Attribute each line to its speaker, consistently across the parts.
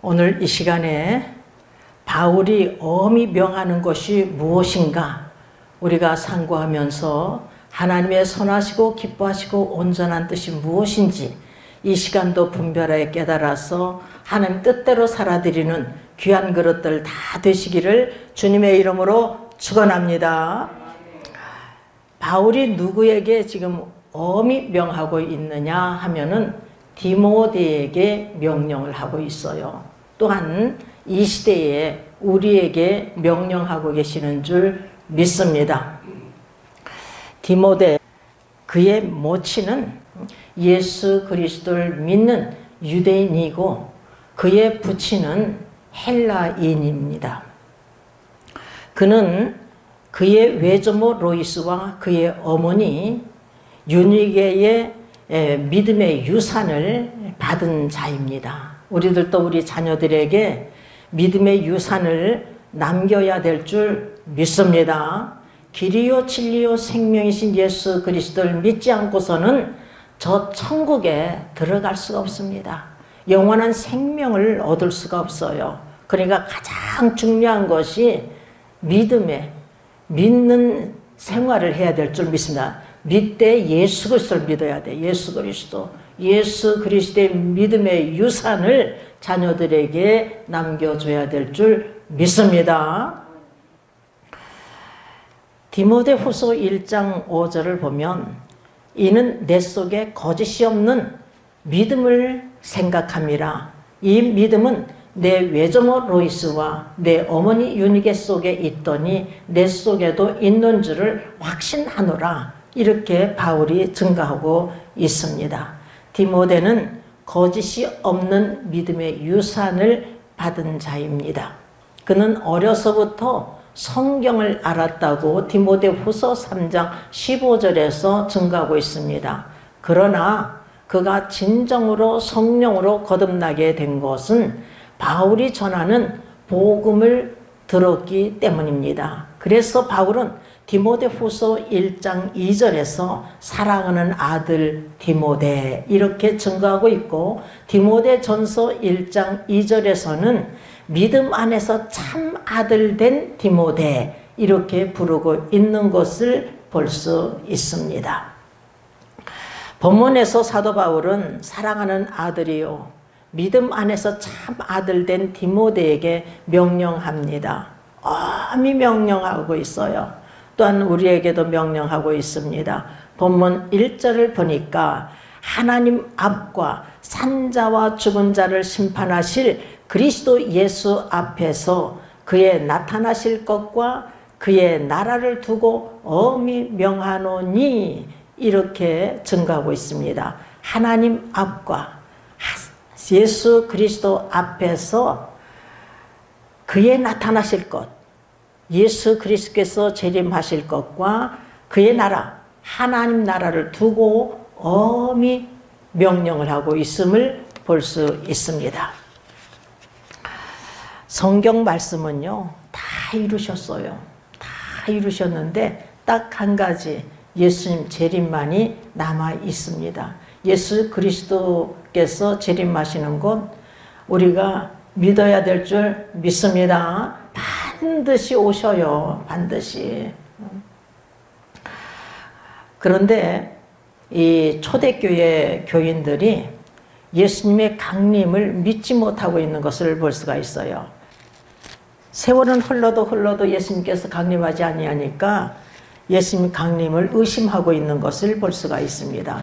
Speaker 1: 오늘 이 시간에 바울이 엄히 명하는 것이 무엇인가 우리가 상고하면서 하나님의 선하시고 기뻐하시고 온전한 뜻이 무엇인지 이 시간도 분별하여 깨달아서 하나님 뜻대로 살아드리는 귀한 그릇들 다 되시기를 주님의 이름으로 축원합니다. 바울이 누구에게 지금 엄히 명하고 있느냐 하면은 디모데에게 명령을 하고 있어요. 또한 이 시대에 우리에게 명령하고 계시는 줄 믿습니다. 디모데, 그의 모친은 예수 그리스도를 믿는 유대인이고 그의 부친은 헬라인입니다. 그는 그의 외조모 로이스와 그의 어머니 유니게의 믿음의 유산을 받은 자입니다. 우리들도 우리 자녀들에게 믿음의 유산을 남겨야 될 줄 믿습니다. 길이요 진리요 생명이신 예수 그리스도를 믿지 않고서는 저 천국에 들어갈 수가 없습니다. 영원한 생명을 얻을 수가 없어요. 그러니까 가장 중요한 것이 믿는 생활을 해야 될 줄 믿습니다. 믿되 예수 그리스도를 믿어야 돼. 예수 그리스도의 믿음의 유산을 자녀들에게 남겨줘야 될 줄 믿습니다. 디모데후서 1장 5절을 보면 이는 내 속에 거짓이 없는 믿음을 생각함이라. 이 믿음은 내 외조모 로이스와 내 어머니 유니게 속에 있더니 내 속에도 있는 줄을 확신하노라. 이렇게 바울이 증거하고 있습니다. 디모데는 거짓이 없는 믿음의 유산을 받은 자입니다. 그는 어려서부터 성경을 알았다고 디모데후서 3장 15절에서 증거하고 있습니다. 그러나 그가 진정으로 성령으로 거듭나게 된 것은 바울이 전하는 복음을 들었기 때문입니다. 그래서 바울은 디모데후서 1장 2절에서 사랑하는 아들 디모데 이렇게 증거하고 있고 디모데전서 1장 2절에서는 믿음 안에서 참 아들 된 디모데 이렇게 부르고 있는 것을 볼 수 있습니다. 본문에서 사도 바울은 사랑하는 아들이요 믿음 안에서 참 아들 된 디모데에게 명령합니다. 엄히 명령하고 있어요. 또한 우리에게도 명령하고 있습니다. 본문 1절을 보니까 하나님 앞과 산자와 죽은 자를 심판하실 그리스도 예수 앞에서 그의 나타나실 것과 그의 나라를 두고 엄히 명하노니 이렇게 증거하고 있습니다. 하나님 앞과 예수 그리스도 앞에서 그의 나타나실 것, 예수 그리스도께서 재림하실 것과 그의 나라, 하나님 나라를 두고 엄히 명령을 하고 있음을 볼 수 있습니다. 성경 말씀은요, 다 이루셨어요. 다 이루셨는데 딱 한 가지 예수님 재림만이 남아 있습니다. 예수 그리스도께서 재림하시는 것 우리가 믿어야 될 줄 믿습니다. 반드시 오셔요. 반드시. 그런데 이 초대교회 교인들이 예수님의 강림을 믿지 못하고 있는 것을 볼 수가 있어요. 세월은 흘러도 예수님께서 강림하지 아니하니까 예수님 강림을 의심하고 있는 것을 볼 수가 있습니다.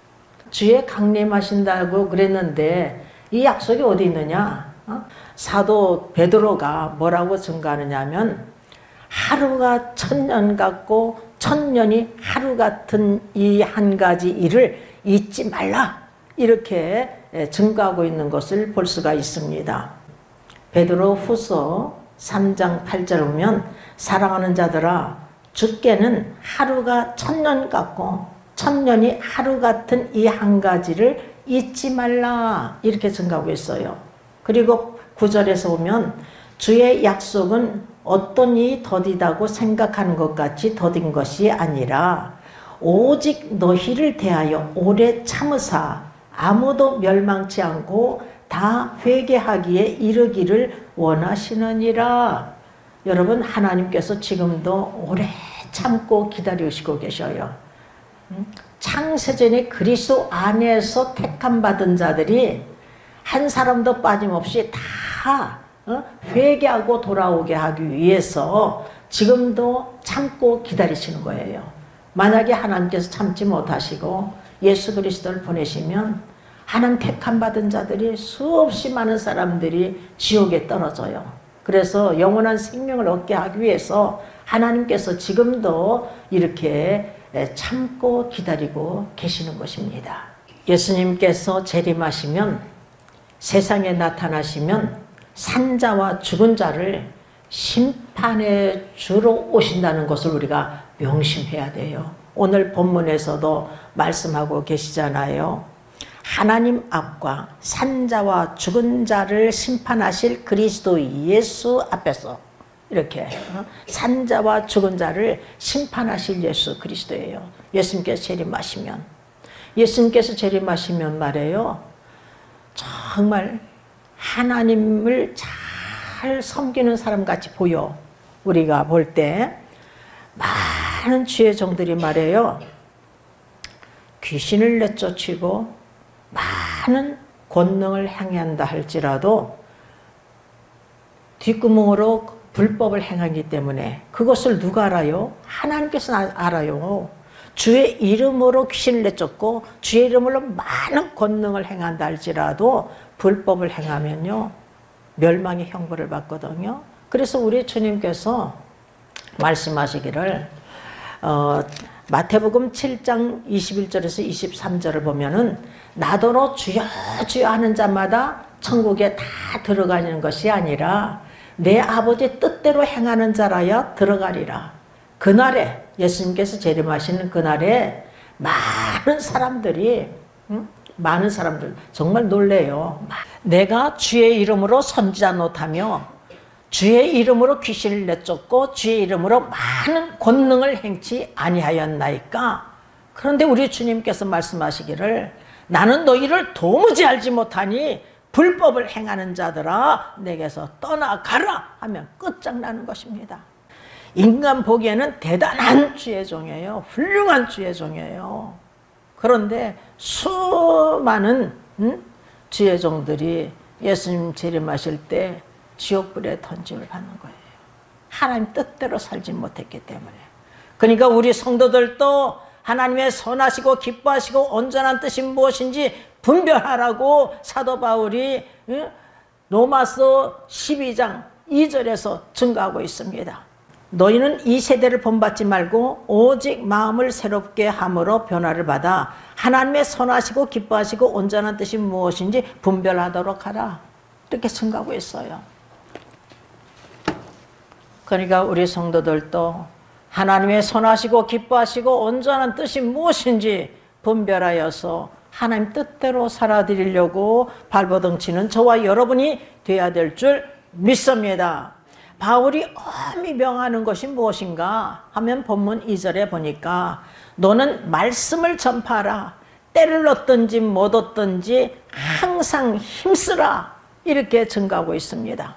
Speaker 1: 주의 강림하신다고 그랬는데 이 약속이 어디 있느냐? 사도 베드로가 뭐라고 증거하느냐 하면 하루가 천년 같고 천년이 하루 같은 이 한 가지 일을 잊지 말라 이렇게 증거하고 있는 것을 볼 수가 있습니다. 베드로 후서 3장 8절 보면 사랑하는 자들아 주께는 하루가 천년 같고 천년이 하루 같은 이 한 가지를 잊지 말라 이렇게 증거하고 있어요. 그리고 9절에서 보면 주의 약속은 어떤 이 더디다고 생각하는 것 같이 더딘 것이 아니라 오직 너희를 대하여 오래 참으사 아무도 멸망치 않고 다 회개하기에 이르기를 원하시느니라. 여러분, 하나님께서 지금도 오래 참고 기다리시고 계셔요. 창세전에 그리스도 안에서 택함 받은 자들이 한 사람도 빠짐없이 다 회개하고 돌아오게 하기 위해서 지금도 참고 기다리시는 거예요. 만약에 하나님께서 참지 못하시고 예수 그리스도를 보내시면 하나님 택함 받은 자들이 수없이 많은 사람들이 지옥에 떨어져요. 그래서 영원한 생명을 얻게 하기 위해서 하나님께서 지금도 이렇게 참고 기다리고 계시는 것입니다. 예수님께서 재림하시면, 세상에 나타나시면 산자와 죽은 자를 심판해 주러 오신다는 것을 우리가 명심해야 돼요. 오늘 본문에서도 말씀하고 계시잖아요. 하나님 앞과 산자와 죽은 자를 심판하실 그리스도 예수 앞에서 이렇게 산자와 죽은 자를 심판하실 예수 그리스도예요. 예수님께서 재림하시면 말이에요, 정말 하나님을 잘 섬기는 사람같이 보여. 우리가 볼 때 많은 주의 종들이 말이에요, 귀신을 내쫓이고 많은 권능을 행한다 할지라도 뒷구멍으로 불법을 행하기 때문에 그것을 누가 알아요? 하나님께서 알아요. 주의 이름으로 귀신을 내쫓고 주의 이름으로 많은 권능을 행한다 할지라도 불법을 행하면요, 멸망의 형벌을 받거든요. 그래서 우리 주님께서 말씀하시기를 마태복음 7장 21절에서 23절을 보면은 나더러 주여 주여 하는 자마다 천국에 다 들어가는 것이 아니라 내 아버지 뜻대로 행하는 자라야 들어가리라. 그날에, 예수님께서 재림하시는 그날에 많은 사람들 정말 놀래요. 내가 주의 이름으로 선지자 노릇하며 주의 이름으로 귀신을 내쫓고 주의 이름으로 많은 권능을 행치 아니하였나이까. 그런데 우리 주님께서 말씀하시기를 나는 너희를 도무지 알지 못하니 불법을 행하는 자들아 내게서 떠나가라 하면 끝장나는 것입니다. 인간 보기에는 대단한 주의 종이에요. 훌륭한 주의 종이에요. 그런데 수많은 주의 종들이 예수님 재림하실 때 지옥불에 던짐을 받는 거예요. 하나님 뜻대로 살지 못했기 때문에. 그러니까 우리 성도들도 하나님의 선하시고 기뻐하시고 온전한 뜻이 무엇인지 분별하라고 사도 바울이 로마서 12장 2절에서 증거하고 있습니다. 너희는 이 세대를 본받지 말고 오직 마음을 새롭게 함으로 변화를 받아 하나님의 선하시고 기뻐하시고 온전한 뜻이 무엇인지 분별하도록 하라. 이렇게 증거하고 있어요. 그러니까 우리 성도들도 하나님의 선하시고 기뻐하시고 온전한 뜻이 무엇인지 분별하여서 하나님 뜻대로 살아드리려고 발버둥치는 저와 여러분이 되어야 될 줄 믿습니다. 바울이 엄히 명하는 것이 무엇인가 하면 본문 2절에 보니까 너는 말씀을 전파하라. 때를 얻든지 못 얻든지 항상 힘쓰라. 이렇게 증가하고 있습니다.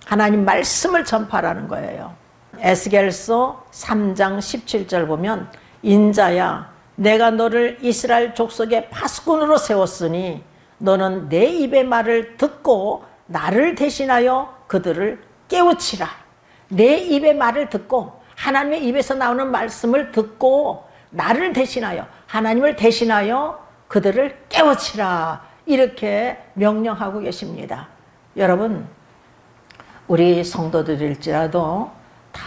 Speaker 1: 하나님 말씀을 전파하라는 거예요. 에스겔서 3장 17절 보면 인자야 내가 너를 이스라엘 족속의 파수꾼으로 세웠으니 너는 내 입의 말을 듣고 나를 대신하여 그들을 깨우치라. 내 입의 말을 듣고 하나님의 입에서 나오는 말씀을 듣고 나를 대신하여 하나님을 대신하여 그들을 깨우치라. 이렇게 명령하고 계십니다. 여러분 우리 성도들일지라도 다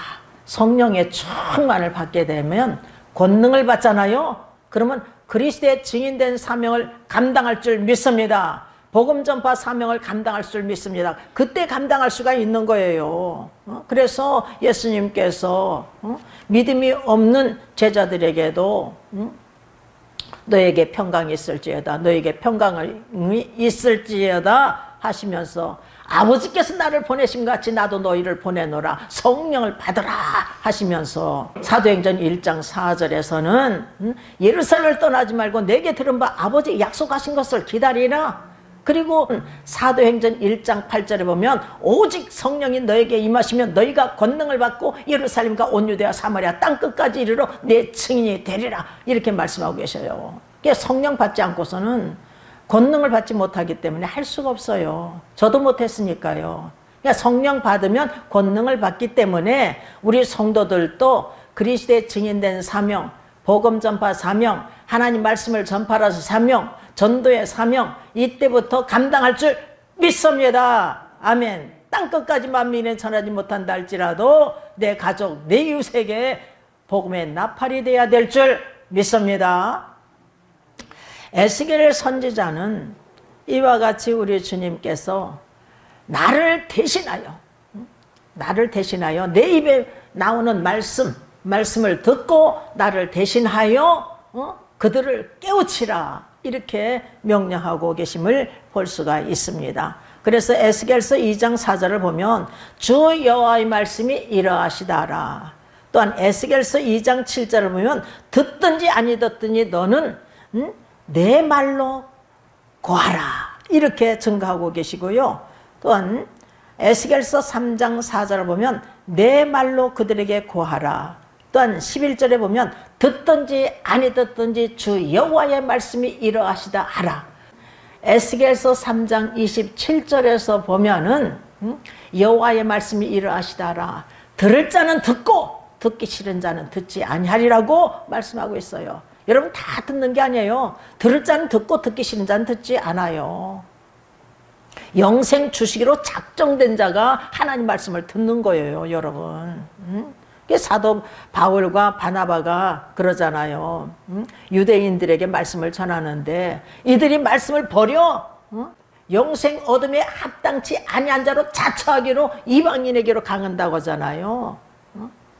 Speaker 1: 성령의 충만을 받게 되면 권능을 받잖아요. 그러면 그리스도의 증인된 사명을 감당할 줄 믿습니다. 복음 전파 사명을 감당할 줄 믿습니다. 그때 감당할 수가 있는 거예요. 그래서 예수님께서 믿음이 없는 제자들에게도 너에게 평강이 있을지어다 너에게 평강이 있을지어다 하시면서 아버지께서 나를 보내신 같이 나도 너희를 보내노라 성령을 받으라 하시면서 사도행전 1장 4절에서는 예루살렘을 떠나지 말고 내게 들은 바 아버지 약속하신 것을 기다리라. 그리고 사도행전 1장 8절에 보면 오직 성령이 너에게 임하시면 너희가 권능을 받고 예루살렘과 온 유대와 사마리아 땅끝까지 이르러 내 증인이 되리라 이렇게 말씀하고 계셔요. 성령 받지 않고서는 권능을 받지 못하기 때문에 할 수가 없어요. 저도 못했으니까요. 그러니까 성령 받으면 권능을 받기 때문에 우리 성도들도 그리스도의 증인된 사명, 복음 전파 사명, 하나님 말씀을 전파라서 사명, 전도의 사명 이때부터 감당할 줄 믿습니다. 아멘. 땅끝까지 만민에 전하지 못한다 할지라도 내 가족, 내 이웃에게 복음의 나팔이 돼야 될 줄 믿습니다. 에스겔 선지자는 이와 같이 우리 주님께서 나를 대신하여 내 입에 나오는 말씀을 듣고 나를 대신하여 그들을 깨우치라 이렇게 명령하고 계심을 볼 수가 있습니다. 그래서 에스겔서 2장 4절을 보면 주 여호와의 말씀이 이러하시다라. 또한 에스겔서 2장 7절을 보면 듣든지 아니 듣든지 너는 내 말로 고하라 이렇게 증거하고 계시고요. 또한 에스겔서 3장 4절을 보면 내 말로 그들에게 고하라. 또한 11절에 보면 듣든지 아니 듣든지 주 여호와의 말씀이 이러하시다 하라. 에스겔서 3장 27절에서 보면은 여호와의 말씀이 이러하시다 하라. 들을 자는 듣고 듣기 싫은 자는 듣지 아니하리라고 말씀하고 있어요. 여러분 다 듣는 게 아니에요. 들을 자는 듣고 듣기 싫은 자는 듣지 않아요. 영생 주시기로 작정된 자가 하나님 말씀을 듣는 거예요, 여러분. 사도 바울과 바나바가 그러잖아요. 유대인들에게 말씀을 전하는데 이들이 말씀을 버려 영생 얻음에 합당치 아니한 자로 자처하기로 이방인에게로 강한다고 하잖아요.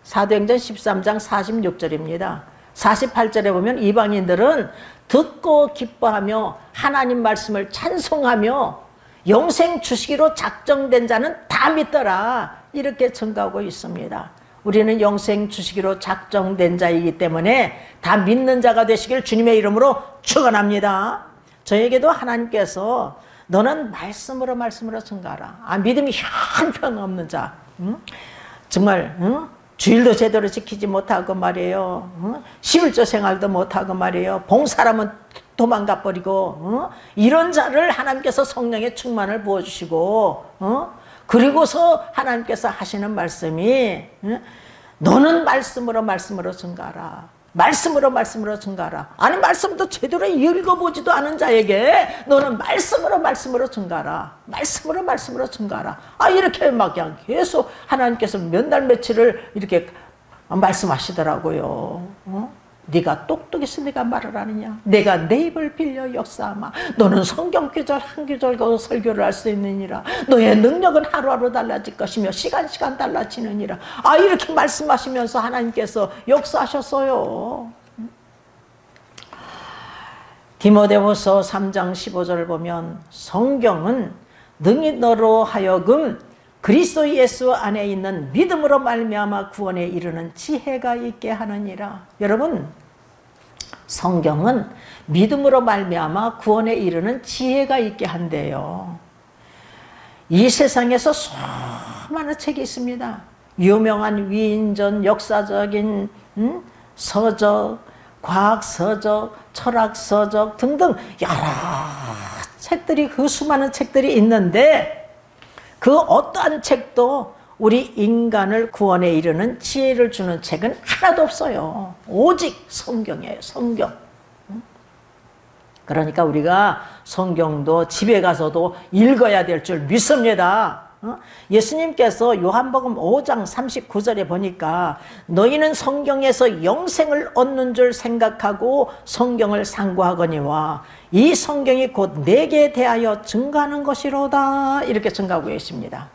Speaker 1: 사도행전 13장 46절입니다. 48절에 보면 이방인들은 듣고 기뻐하며 하나님 말씀을 찬송하며 영생 주시기로 작정된 자는 다 믿더라 이렇게 증거하고 있습니다. 우리는 영생 주시기로 작정된 자이기 때문에 다 믿는 자가 되시길 주님의 이름으로 축원합니다. 저에게도 하나님께서 너는 말씀으로 증거하라. 믿음이 형편없는 자, 정말 주일도 제대로 지키지 못하고 말이에요. 시울조 생활도 못하고 말이에요. 봉사라면 도망가 버리고 이런 자를 하나님께서 성령의 충만을 부어주시고 그리고서 하나님께서 하시는 말씀이 너는 말씀으로 증거하라. 말씀으로 증거하라. 아니 말씀도 제대로 읽어보지도 않은 자에게 너는 말씀으로 증거하라. 말씀으로 증거하라. 이렇게 막 그냥 계속 하나님께서 몇 날 며칠을 이렇게 말씀하시더라고요. 네가 똑똑해서 내가 말을 하느냐? 내가 내 입을 빌려 역사하마. 너는 성경 구절 한 구절 설교를 할 수 있느니라. 너의 능력은 하루하루 달라질 것이며 시간 달라지느니라. 이렇게 말씀하시면서 하나님께서 역사하셨어요. 디모데후서 3장 15절을 보면 성경은 능히 너로 하여금 그리스도 예수 안에 있는 믿음으로 말미암아 구원에 이르는 지혜가 있게 하느니라. 여러분, 성경은 믿음으로 말미암아 구원에 이르는 지혜가 있게 한대요. 이 세상에서 수많은 책이 있습니다. 유명한 위인전, 역사적인 서적, 과학서적, 철학서적 등등 여러 책들이 그 수많은 책들이 있는데 그 어떠한 책도 우리 인간을 구원에 이르는 지혜를 주는 책은 하나도 없어요. 오직 성경이에요. 성경. 그러니까 우리가 성경도 집에 가서도 읽어야 될 줄 믿습니다. 예수님께서 요한복음 5장 39절에 보니까 너희는 성경에서 영생을 얻는 줄 생각하고 성경을 상고하거니와 이 성경이 곧 내게 대하여 증거하는 것이로다 이렇게 증거하고 계십니다.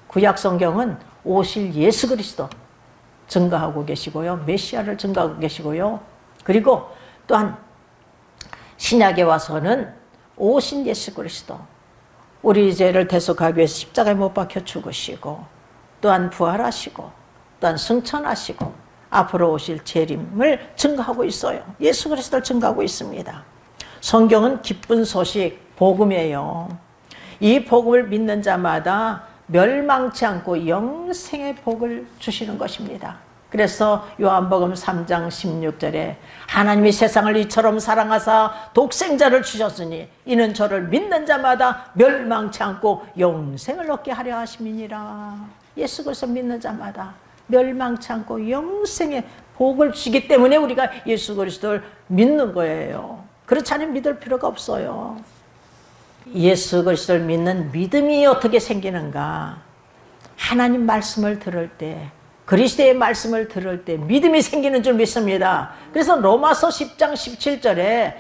Speaker 1: 구약 성경은 오실 예수 그리스도 증거하고 계시고요. 메시아를 증거하고 계시고요. 그리고 또한 신약에 와서는 오신 예수 그리스도 우리 죄를 대속하기 위해서 십자가에 못 박혀 죽으시고 또한 부활하시고 또한 승천하시고 앞으로 오실 재림을 증거하고 있어요. 예수 그리스도를 증거하고 있습니다. 성경은 기쁜 소식, 복음이에요. 이 복음을 믿는 자마다 멸망치 않고 영생의 복을 주시는 것입니다. 그래서 요한복음 3장 16절에 하나님이 세상을 이처럼 사랑하사 독생자를 주셨으니 이는 저를 믿는 자마다 멸망치 않고 영생을 얻게 하려 하심이니라. 예수 그리스도 믿는 자마다 멸망치 않고 영생의 복을 주기 때문에 우리가 예수 그리스도를 믿는 거예요. 그렇지 않으면 믿을 필요가 없어요. 예수 그리스도를 믿는 믿음이 어떻게 생기는가? 하나님 말씀을 들을 때, 그리스도의 말씀을 들을 때 믿음이 생기는 줄 믿습니다. 그래서 로마서 10장 17절에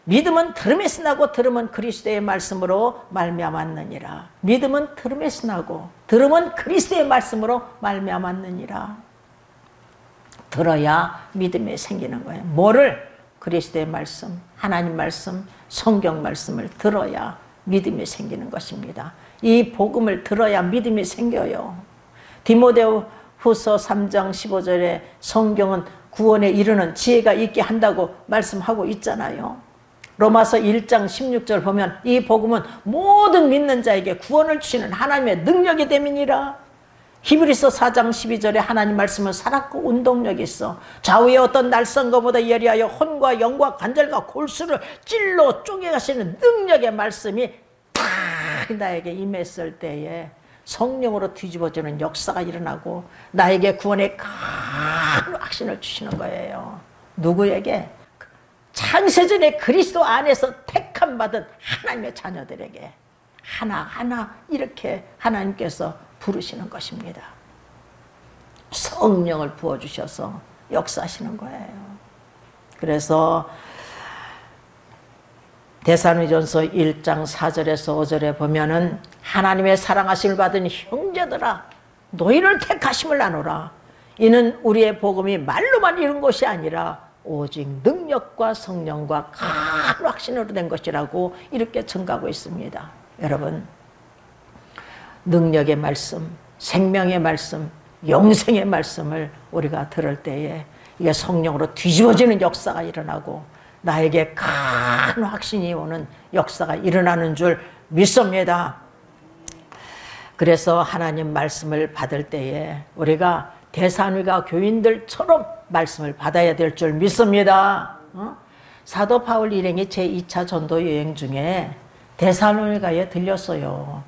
Speaker 1: 믿음은 들음에서 나고 들음은 그리스도의 말씀으로 말미암았느니라. 믿음은 들음에서 나고 들음은 그리스도의 말씀으로 말미암았느니라. 들어야 믿음이 생기는 거예요. 뭐를? 그리스도의 말씀, 하나님 말씀, 성경 말씀을 들어야 믿음이 생기는 것입니다. 이 복음을 들어야 믿음이 생겨요. 디모데후서 3장 15절에 성경은 구원에 이르는 지혜가 있게 한다고 말씀하고 있잖아요. 로마서 1장 16절 보면 이 복음은 모든 믿는 자에게 구원을 주시는 하나님의 능력이 됨이니라. 히브리서 4장 12절에 하나님 말씀은 살았고 운동력이 있어 좌우의 어떤 날선 것보다 예리하여 혼과 영과 관절과 골수를 찔러 쪼개가시는 능력의 말씀이 딱 나에게 임했을 때에 성령으로 뒤집어지는 역사가 일어나고 나에게 구원의 큰 확신을 주시는 거예요. 누구에게? 창세전에 그리스도 안에서 택함 받은 하나님의 자녀들에게 하나하나 이렇게 하나님께서 부르시는 것입니다. 성령을 부어주셔서 역사하시는 거예요. 그래서 데살로니가전서 1장 4절에서 5절에 보면은 하나님의 사랑하심을 받은 형제들아 너희를 택하심을 나누라. 이는 우리의 복음이 말로만 이룬 것이 아니라 오직 능력과 성령과 큰 확신으로 된 것이라고 이렇게 증가하고 있습니다. 여러분, 능력의 말씀, 생명의 말씀, 영생의 말씀을 우리가 들을 때에 이게 성령으로 뒤집어지는 역사가 일어나고 나에게 큰 확신이 오는 역사가 일어나는 줄 믿습니다. 그래서 하나님 말씀을 받을 때에 우리가 데살로니가 교인들처럼 말씀을 받아야 될 줄 믿습니다. 사도 바울 일행이 제2차 전도 여행 중에 데살로니가에 들렸어요.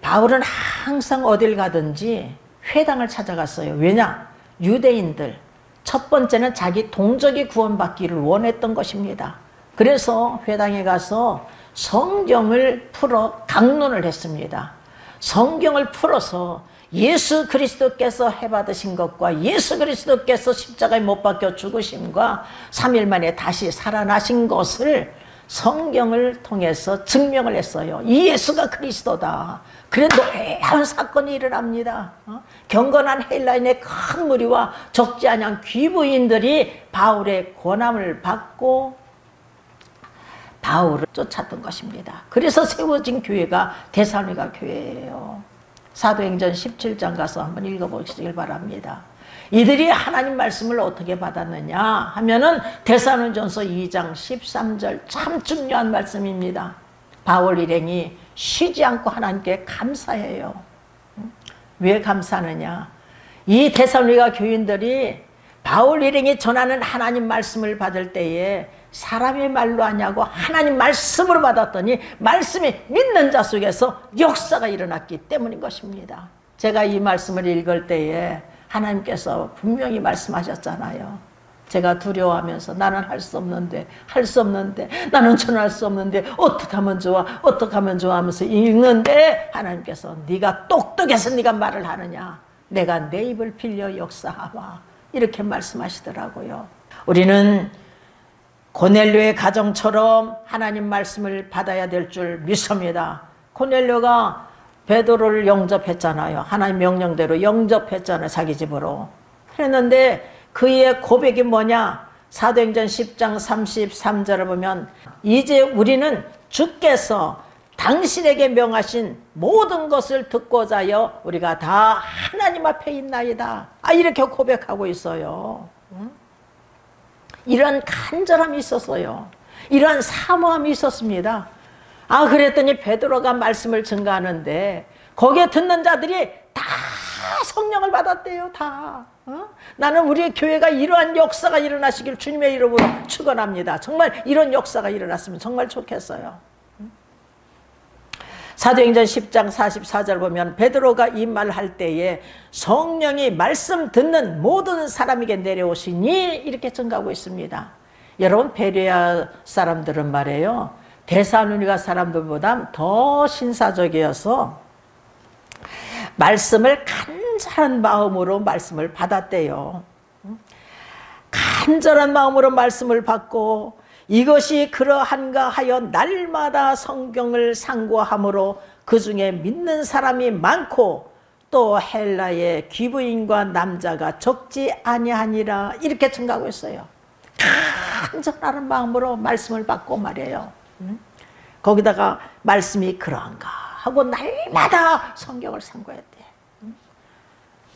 Speaker 1: 바울은 항상 어딜 가든지 회당을 찾아갔어요. 왜냐? 유대인들 첫 번째는 자기 동족이 구원받기를 원했던 것입니다. 그래서 회당에 가서 성경을 풀어 강론을 했습니다. 성경을 풀어서 예수 그리스도께서 해받으신 것과 예수 그리스도께서 십자가에 못 박혀 죽으심과 3일 만에 다시 살아나신 것을 성경을 통해서 증명을 했어요. 이 예수가 그리스도다. 그래 놀라운 사건이 일어납니다. 경건한 헬라인의 큰 무리와 적지 않은 귀부인들이 바울의 권함을 받고 바울을 쫓았던 것입니다. 그래서 세워진 교회가 데살로니가 교회예요. 사도행전 17장 가서 한번 읽어보시길 바랍니다. 이들이 하나님 말씀을 어떻게 받았느냐 하면은 데살로니가전서 2장 13절 참 중요한 말씀입니다. 바울 일행이 쉬지 않고 하나님께 감사해요. 왜 감사하느냐? 이 데살로니가 교인들이 바울 일행이 전하는 하나님 말씀을 받을 때에 사람의 말로 하냐고 하나님 말씀으로 받았더니 말씀이 믿는 자 속에서 역사가 일어났기 때문인 것입니다. 제가 이 말씀을 읽을 때에 하나님께서 분명히 말씀하셨잖아요. 제가 두려워하면서 나는 할 수 없는데 나는 전할 수 없는데 어떻게 하면 좋아 하면서 읽는데 하나님께서 네가 똑똑해서 네가 말을 하느냐, 내가 내 입을 빌려 역사하마, 이렇게 말씀하시더라고요. 우리는 고넬료의 가정처럼 하나님 말씀을 받아야 될 줄 믿습니다. 고넬료가 베드로를 영접했잖아요. 하나님 명령대로 영접했잖아요. 자기 집으로 했는데 그의 고백이 뭐냐? 사도행전 10장 33절을 보면 이제 우리는 주께서 당신에게 명하신 모든 것을 듣고자 하여 우리가 다 하나님 앞에 있나이다. 이렇게 고백하고 있어요. 이런 간절함이 있었어요. 이러한 사모함이 있었습니다. 그랬더니 베드로가 말씀을 증거하는데 거기에 듣는 자들이 다 성령을 받았대요. 다. 나는 우리 교회가 이러한 역사가 일어나시길 주님의 이름으로 축원합니다. 정말 이런 역사가 일어났으면 정말 좋겠어요. 사도행전 10장 44절 보면 베드로가 이 말할 때에 성령이 말씀 듣는 모든 사람에게 내려오시니 이렇게 증가하고 있습니다. 여러분, 베레아 사람들은 말이에요, 데살로니가 사람들보다 더 신사적이어서 말씀을 간절한 마음으로 말씀을 받았대요. 간절한 마음으로 말씀을 받고 이것이 그러한가 하여 날마다 성경을 상고함으로 그 중에 믿는 사람이 많고 또 헬라의 귀부인과 남자가 적지 아니하니라 이렇게 증가하고 있어요. 간절한 마음으로 말씀을 받고 말이에요. 거기다가 말씀이 그러한가 하고 날마다 성경을 상고했대.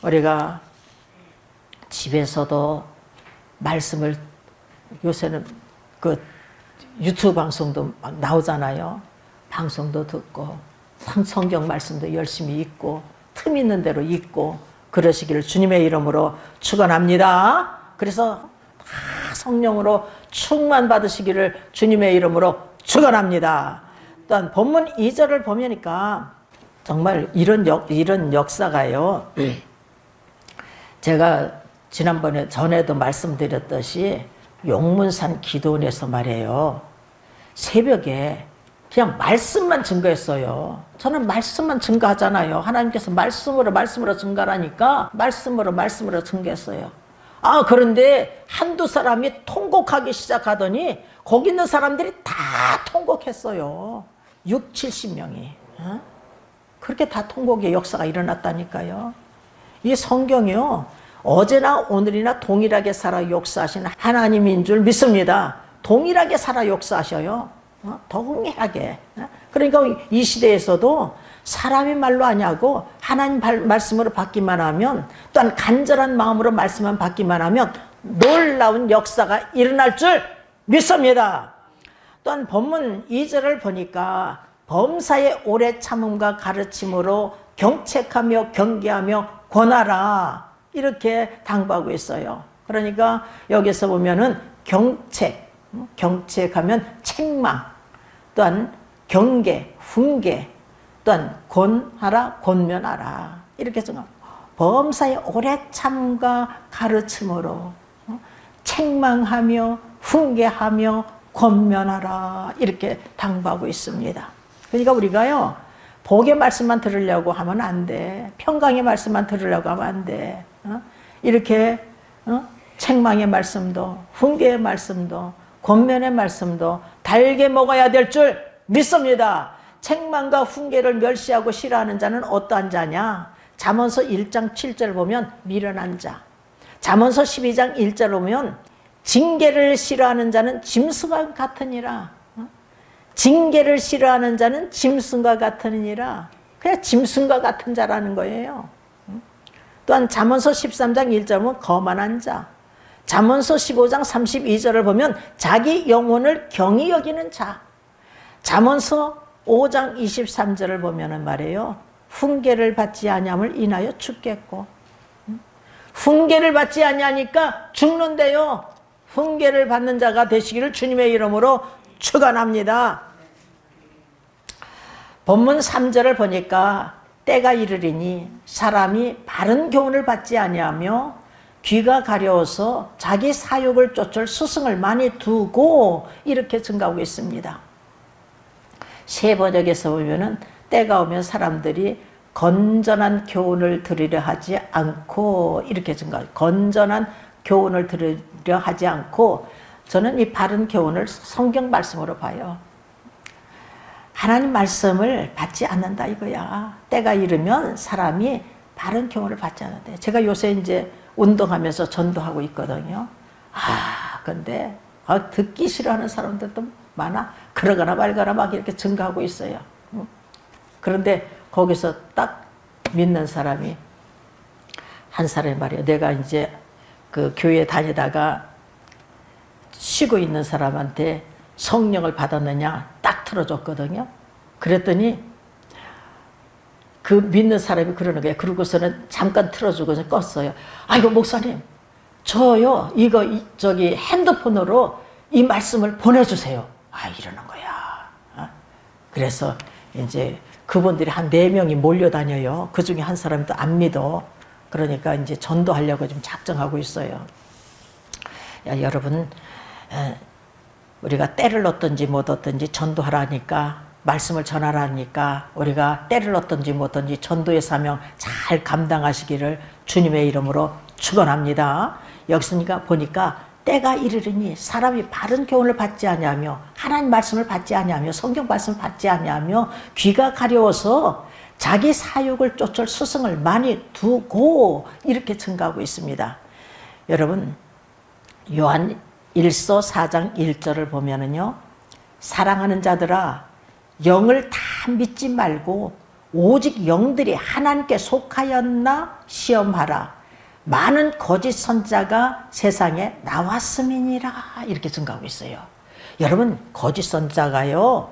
Speaker 1: 우리가 집에서도 말씀을, 요새는 그 유튜브 방송도 막 나오잖아요. 방송도 듣고 성경 말씀도 열심히 읽고 틈 있는 대로 읽고 그러시기를 주님의 이름으로 축원합니다. 그래서 다 성령으로 충만 받으시기를 주님의 이름으로 축원합니다. 또한 본문 2절을 보니까 정말 이런 역사가요. 제가 지난번에 전에도 말씀드렸듯이 용문산 기도원에서 말이에요, 새벽에 그냥 말씀만 증거했어요. 저는 말씀만 증거하잖아요. 하나님께서 말씀으로 증거하니까 말씀으로 증거했어요. 그런데 한두 사람이 통곡하기 시작하더니 거기 있는 사람들이 다 통곡했어요. 6, 70명이. 그렇게 다 통곡의 역사가 일어났다니까요. 이 성경이요, 어제나 오늘이나 동일하게 살아 역사하시는 하나님인 줄 믿습니다. 동일하게 살아 역사하셔요. 동일하게. 그러니까 이 시대에서도 사람의 말로 아니하고 하나님 말씀으로 받기만 하면, 또한 간절한 마음으로 말씀만 받기만 하면 놀라운 역사가 일어날 줄 믿습니다. 또한 본문 2절을 보니까 범사의 오래 참음과 가르침으로 경책하며 경계하며 권하라 이렇게 당부하고 있어요. 그러니까 여기서 보면은 경책하면 책망, 또한 경계, 훈계, 또한 권하라, 권면하라 이렇게 정합니다. 범사의 오래 참과 가르침으로 책망하며 훈계하며 권면하라 이렇게 당부하고 있습니다. 그러니까 우리가요, 복의 말씀만 들으려고 하면 안 돼. 평강의 말씀만 들으려고 하면 안 돼. 이렇게 책망의 말씀도 훈계의 말씀도 권면의 말씀도 달게 먹어야 될 줄 믿습니다. 책망과 훈계를 멸시하고 싫어하는 자는 어떠한 자냐? 잠언서 1장 7절 보면 미련한 자, 잠언서 12장 1절 보면 징계를 싫어하는 자는 짐승과 같으니라. 징계를 싫어하는 자는 짐승과 같으니라. 그냥 짐승과 같은 자라는 거예요. 또한 잠언서 13장 1절 보면 거만한 자, 잠언서 15장 32절을 보면 자기 영혼을 경히 여기는 자, 잠언서 5장 23절을 보면은 말이에요, 훈계를 받지 아니함을 인하여 죽겠고, 훈계를 받지 아니하니까 죽는데요. 훈계를 받는 자가 되시기를 주님의 이름으로 축원합니다. 본문 3절을 보니까 때가 이르리니 사람이 바른 교훈을 받지 아니하며 귀가 가려워서 자기 사욕을 쫓을 스승을 많이 두고 이렇게 증가하고 있습니다. 새 번역에서 보면은 때가 오면 사람들이 건전한 교훈을 들으려 하지 않고 이렇게 증가해요. 건전한 교훈을 들으려 하지 않고, 저는 이 바른 교훈을 성경 말씀으로 봐요. 하나님 말씀을 받지 않는다 이거야. 때가 이르면 사람이 바른 교훈을 받지 않는다. 제가 요새 이제 운동하면서 전도하고 있거든요. 근데 듣기 싫어하는 사람들도 많아. 그러거나 말거나 막 이렇게 증가하고 있어요. 그런데 거기서 딱 믿는 사람이 한 사람이 말이에요. 내가 이제 그 교회 다니다가 쉬고 있는 사람한테 성령을 받았느냐 딱 틀어줬거든요. 그랬더니 그 믿는 사람이 그러는 거예요. 그러고서는 잠깐 틀어주고 껐어요. 아이고 목사님, 저요 이거 저기 핸드폰으로 이 말씀을 보내주세요. 아 이러는 거야. 그래서 이제 그분들이 한 4명이 몰려다녀요. 그 중에 한 사람도 안 믿어. 그러니까 이제 전도하려고 좀 작정하고 있어요. 야, 여러분, 우리가 때를 얻든지 못 얻든지 전도하라니까, 말씀을 전하라니까, 우리가 때를 얻든지 못 얻든지 전도의 사명 잘 감당하시기를 주님의 이름으로 축원합니다. 여기서니까 보니까 때가 이르리니 사람이 바른 교훈을 받지 아니하며 하나님 말씀을 받지 아니하며 성경 말씀을 받지 아니하며 귀가 가려워서 자기 사욕을 쫓을 스승을 많이 두고 이렇게 증가하고 있습니다. 여러분, 요한 1서 4장 1절을 보면은요, 사랑하는 자들아 영을 다 믿지 말고 오직 영들이 하나님께 속하였나 시험하라. 많은 거짓 선자가 세상에 나왔음이니라. 이렇게 증가하고 있어요. 여러분, 거짓 선자가요,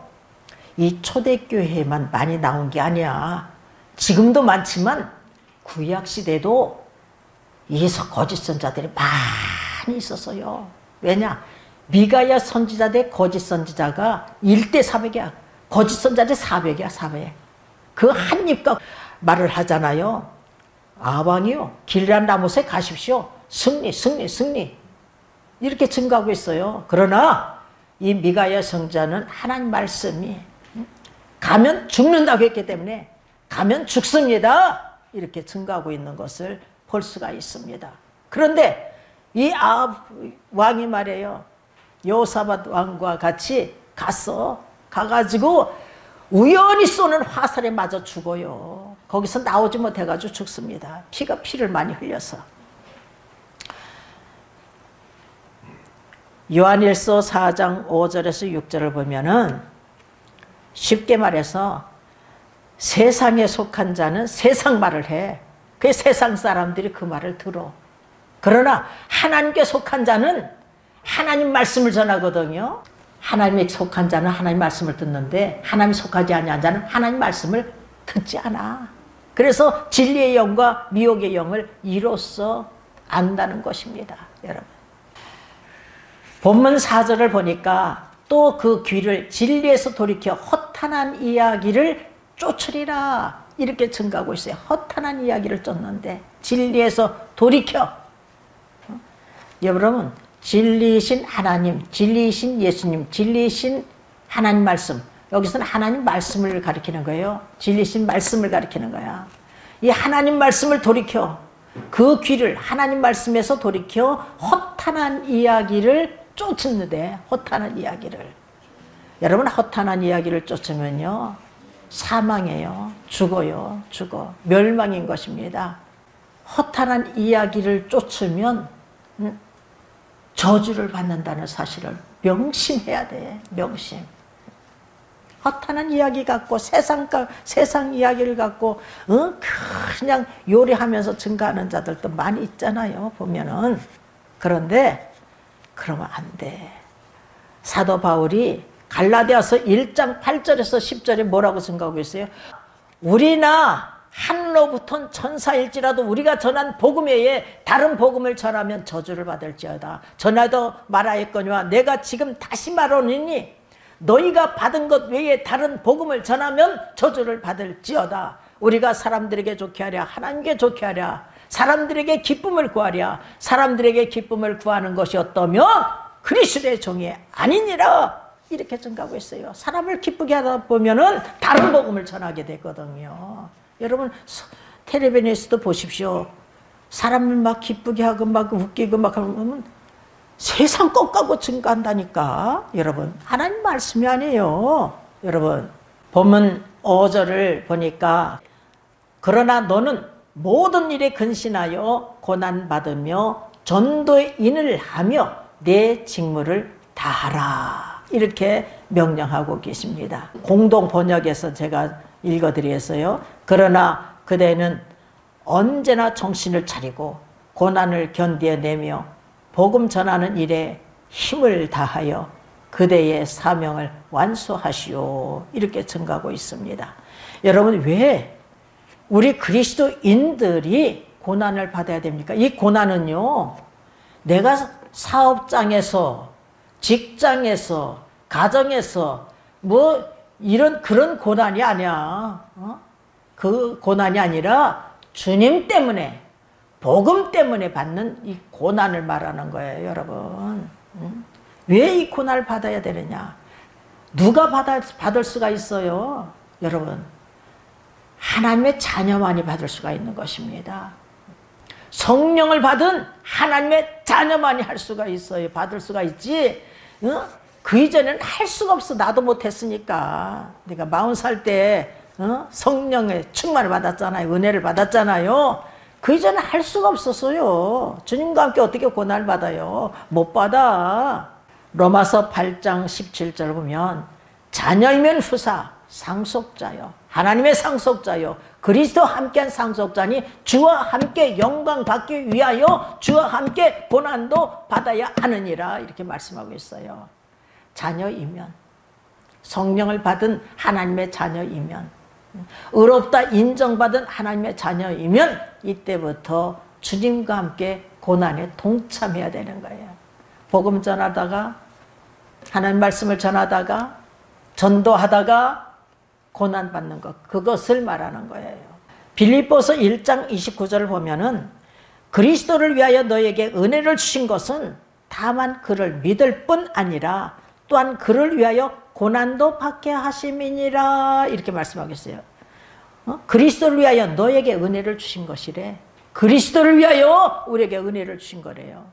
Speaker 1: 이 초대교회에만 많이 나온 게 아니야. 지금도 많지만 구약시대도 이 거짓 선자들이 많이 있었어요. 왜냐? 미가야 선지자 대 거짓 선지자가 1대 400이야. 거짓 선자들 400이야, 400. 그 한 입과 말을 하잖아요. 아방이요, 길란 라못에 가십시오. 승리, 승리, 승리. 이렇게 증가하고 있어요. 그러나 이 미가야 선지자는 하나님 말씀이 가면 죽는다고 했기 때문에 가면 죽습니다. 이렇게 증가하고 있는 것을 볼 수가 있습니다. 그런데 이 아합 왕이 말이에요. 여호사밧 왕과 같이 가가지고 우연히 쏘는 화살에 맞아 죽어요. 거기서 나오지 못해가지고 죽습니다. 피를 많이 흘려서. 요한일서 4장 5절에서 6절을 보면은 쉽게 말해서 세상에 속한 자는 세상 말을 해. 그 세상 사람들이 그 말을 들어. 그러나 하나님께 속한 자는 하나님 말씀을 전하거든요. 하나님에 속한 자는 하나님 말씀을 듣는데 하나님에 속하지 아니한 자는 하나님 말씀을 듣지 않아. 그래서 진리의 영과 미혹의 영을 이로써 안다는 것입니다. 여러분, 본문 4절을 보니까 또 그 귀를 진리에서 돌이켜 허탄한 이야기를 쫓으리라. 이렇게 증가하고 있어요. 허탄한 이야기를 쫓는데 진리에서 돌이켜. 여러분, 진리이신 하나님, 진리이신 예수님, 진리이신 하나님 말씀. 여기서는 하나님 말씀을 가리키는 거예요. 진리이신 말씀을 가리키는 거야. 이 하나님 말씀을 돌이켜. 그 귀를 하나님 말씀에서 돌이켜 허탄한 이야기를 쫓는데, 허탄한 이야기를. 여러분, 허탄한 이야기를 쫓으면요, 사망해요. 죽어요. 죽어. 멸망인 것입니다. 허탄한 이야기를 쫓으면 저주를 받는다는 사실을 명심해야 돼. 명심. 허탄한 이야기 갖고 세상 이야기를 갖고 그냥 요리하면서 증가하는 자들도 많이 있잖아요. 보면은. 그런데 그러면 안 돼. 사도 바울이 갈라디아서 1장 8절에서 10절에 뭐라고 증가하고 있어요? 우리나 하늘로부터는 천사일지라도 우리가 전한 복음 외에 다른 복음을 전하면 저주를 받을지어다. 전하도 말하였거니와 내가 지금 다시 말하노니 너희가 받은 것 외에 다른 복음을 전하면 저주를 받을지어다. 우리가 사람들에게 좋게 하랴, 하나님께 좋게 하랴, 사람들에게 기쁨을 구하랴. 사람들에게 기쁨을 구하는 것이 어떠면 그리스도의 종이 아니니라. 이렇게 증가하고 있어요. 사람을 기쁘게 하다 보면은 다른 복음을 전하게 되거든요. 여러분, 텔레비전에서도 보십시오. 사람을 막 기쁘게 하고 막 웃기고 막 하면 세상 꺾고 증가한다니까. 여러분, 하나님 말씀이 아니에요. 여러분, 본문 5절을 보니까 그러나 너는 모든 일에 근신하여 고난받으며 전도의 인을 하며 내 직무를 다하라. 이렇게 명령하고 계십니다. 공동 번역에서 제가 읽어드렸어요. 그러나 그대는 언제나 정신을 차리고 고난을 견뎌내며 복음 전하는 일에 힘을 다하여 그대의 사명을 완수하시오. 이렇게 증가하고 있습니다. 여러분, 왜 우리 그리스도인들이 고난을 받아야 됩니까? 이 고난은요, 내가 사업장에서, 직장에서, 가정에서 뭐 이런 그런 고난이 아니야. 그 고난이 아니라 주님 때문에, 복음 때문에 받는 이 고난을 말하는 거예요, 여러분. 왜 이 고난을 받아야 되느냐? 누가 받을 수가 있어요? 여러분, 하나님의 자녀만이 받을 수가 있는 것입니다. 성령을 받은 하나님의 자녀만이 할 수가 있어요. 받을 수가 있지. 그 이전에는 할 수가 없어. 나도 못했으니까. 내가 40살 때 성령의 충만을 받았잖아요. 은혜를 받았잖아요. 그 이전에 할 수가 없었어요. 주님과 함께 어떻게 고난을 받아요? 못 받아. 로마서 8장 17절 보면 자녀이면 후사, 상속자요. 하나님의 상속자요. 그리스도와 함께한 상속자니 주와 함께 영광 받기 위하여 주와 함께 고난도 받아야 하느니라. 이렇게 말씀하고 있어요. 자녀이면, 성령을 받은 하나님의 자녀이면, 의롭다 인정받은 하나님의 자녀이면 이때부터 주님과 함께 고난에 동참해야 되는 거예요. 복음 전하다가, 하나님 말씀을 전하다가, 전도하다가 고난받는 것, 그것을 말하는 거예요. 빌립보서 1장 29절을 보면은 그리스도를 위하여 너에게 은혜를 주신 것은 다만 그를 믿을 뿐 아니라 또한 그를 위하여 고난도 받게 하심이니라. 이렇게 말씀하고 있어요. 그리스도를 위하여 너에게 은혜를 주신 것이래. 그리스도를 위하여 우리에게 은혜를 주신 거래요.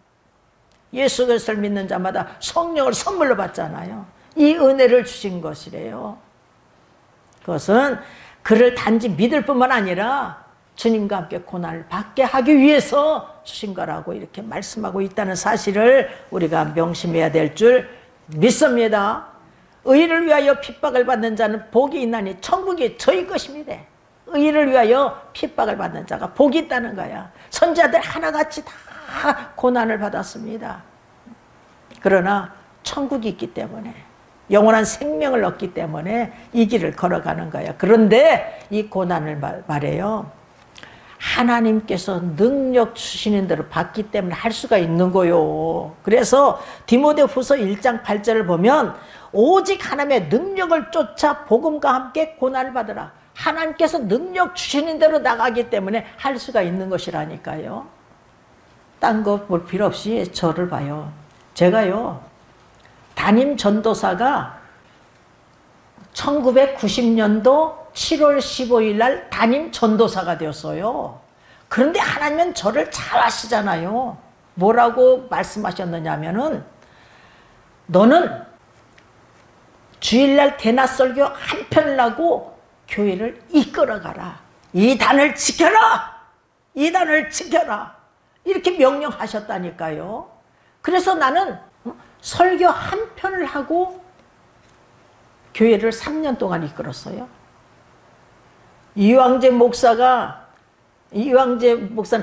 Speaker 1: 예수 그리스도를 믿는 자마다 성령을 선물로 받잖아요. 이 은혜를 주신 것이래요. 그것은 그를 단지 믿을 뿐만 아니라 주님과 함께 고난을 받게 하기 위해서 주신 거라고 이렇게 말씀하고 있다는 사실을 우리가 명심해야 될 줄 믿습니다. 의를 위하여 핍박을 받는 자는 복이 있나니 천국이 저희 것입니다. 의를 위하여 핍박을 받는 자가 복이 있다는 거야. 선지자들 하나같이 다 고난을 받았습니다. 그러나 천국이 있기 때문에, 영원한 생명을 얻기 때문에 이 길을 걸어가는 거야. 그런데 이 고난을 말해요. 하나님께서 능력 주시는 대로 받기 때문에 할 수가 있는 거요. 그래서 디모데후서 1장 8절을 보면 오직 하나님의 능력을 쫓아 복음과 함께 고난을 받으라. 하나님께서 능력 주시는 대로 나가기 때문에 할 수가 있는 것이라니까요. 딴 거 볼 필요 없이 저를 봐요. 제가요, 담임 전도사가 1990년도 7월 15일 날 담임 전도사가 되었어요. 그런데 하나님은 저를 잘 아시잖아요. 뭐라고 말씀하셨느냐 하면은, 너는 주일날 대낮설교 한 편을 하고 교회를 이끌어가라. 이 단을 지켜라. 이 단을 지켜라. 이렇게 명령하셨다니까요. 그래서 나는 설교 한 편을 하고 교회를 3년 동안 이끌었어요. 이황재 목사는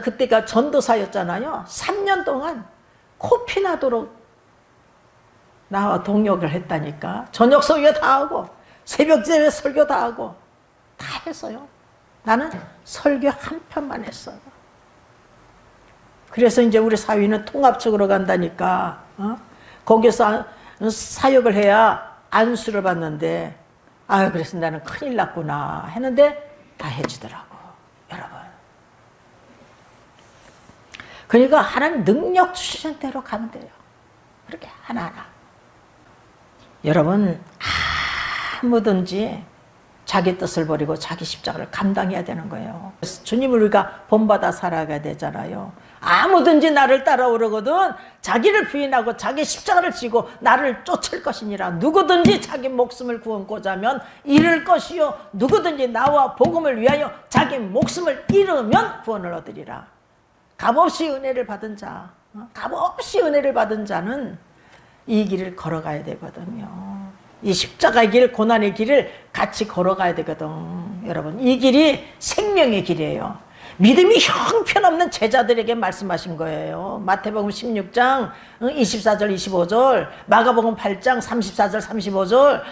Speaker 1: 그때가 전도사였잖아요. 3년 동안 코피 나도록 나와 동역을 했다니까. 저녁 설교 다 하고 새벽 예배 설교 다 하고 다 했어요. 나는 설교 한 편만 했어요. 그래서 이제 우리 사위는 통합측으로 간다니까, 거기서 사역을 해야 안수를 받는데, 그래서 나는 큰일 났구나 했는데 다 해주더라고, 여러분. 그러니까 하나님 능력 주시는 대로 가면 돼요. 그렇게 하나하나. 여러분, 아무든지 자기 뜻을 버리고 자기 십자가를 감당해야 되는 거예요. 주님을 우리가 본받아 살아가야 되잖아요. 아무든지 나를 따라오려거든 자기를 부인하고 자기 십자가를 지고 나를 쫓을 것이니라. 누구든지 자기 목숨을 구원고자 하면 잃을 것이요, 누구든지 나와 복음을 위하여 자기 목숨을 잃으면 구원을 얻으리라. 값없이 은혜를 받은 자, 값없이 은혜를 받은 자는 이 길을 걸어가야 되거든요. 이 십자가의 길, 고난의 길을 같이 걸어가야 되거든. 여러분, 이 길이 생명의 길이에요. 믿음이 형편없는 제자들에게 말씀하신 거예요. 마태복음 16장 24절 25절, 마가복음 8장 34절 35절,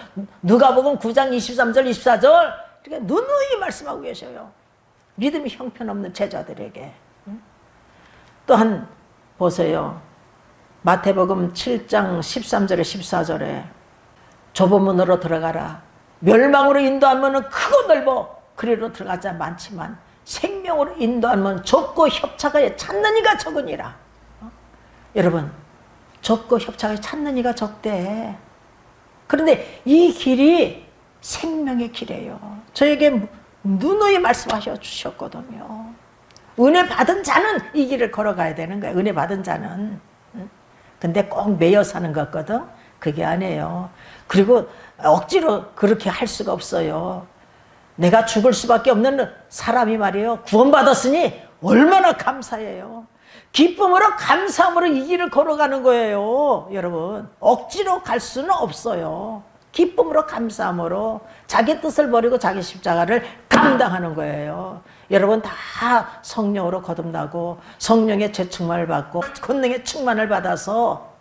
Speaker 1: 누가복음 9장 23절 24절 이렇게 누누이 말씀하고 계셔요. 믿음이 형편없는 제자들에게. 또한 보세요. 마태복음 7장 13절에 14절에 좁은 문으로 들어가라. 멸망으로 인도하면 크고 넓어 그리로 들어가자 많지만 생명으로 인도하면 좁고 협착하여 찾는 이가 적으니라. 여러분, 좁고 협착하여 찾는 이가 적대. 그런데 이 길이 생명의 길이에요. 저에게 누누이 말씀하셔 주셨거든요. 은혜 받은 자는 이 길을 걸어가야 되는 거예요. 은혜 받은 자는. 근데 꼭 매여 사는 것 같거든. 그게 아니에요. 그리고 억지로 그렇게 할 수가 없어요. 내가 죽을 수밖에 없는 사람이 말이에요. 구원받았으니 얼마나 감사해요. 기쁨으로 감사함으로 이 길을 걸어가는 거예요. 여러분, 억지로 갈 수는 없어요. 기쁨으로 감사함으로 자기 뜻을 버리고 자기 십자가를 감당하는 거예요. 여러분 다 성령으로 거듭나고 성령의 재충만을 받고 권능의 충만을 받아서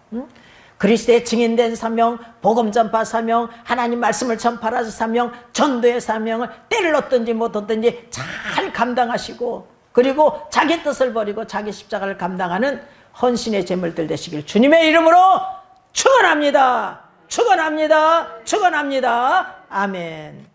Speaker 1: 그리스도의 증인된 사명, 복음 전파 사명, 하나님 말씀을 전파하는 사명, 전도의 사명을 때를 얻든지 못 얻든지 잘 감당하시고, 그리고 자기 뜻을 버리고 자기 십자가를 감당하는 헌신의 제물들 되시길 주님의 이름으로 축원합니다. 축원합니다. 축원합니다. 아멘.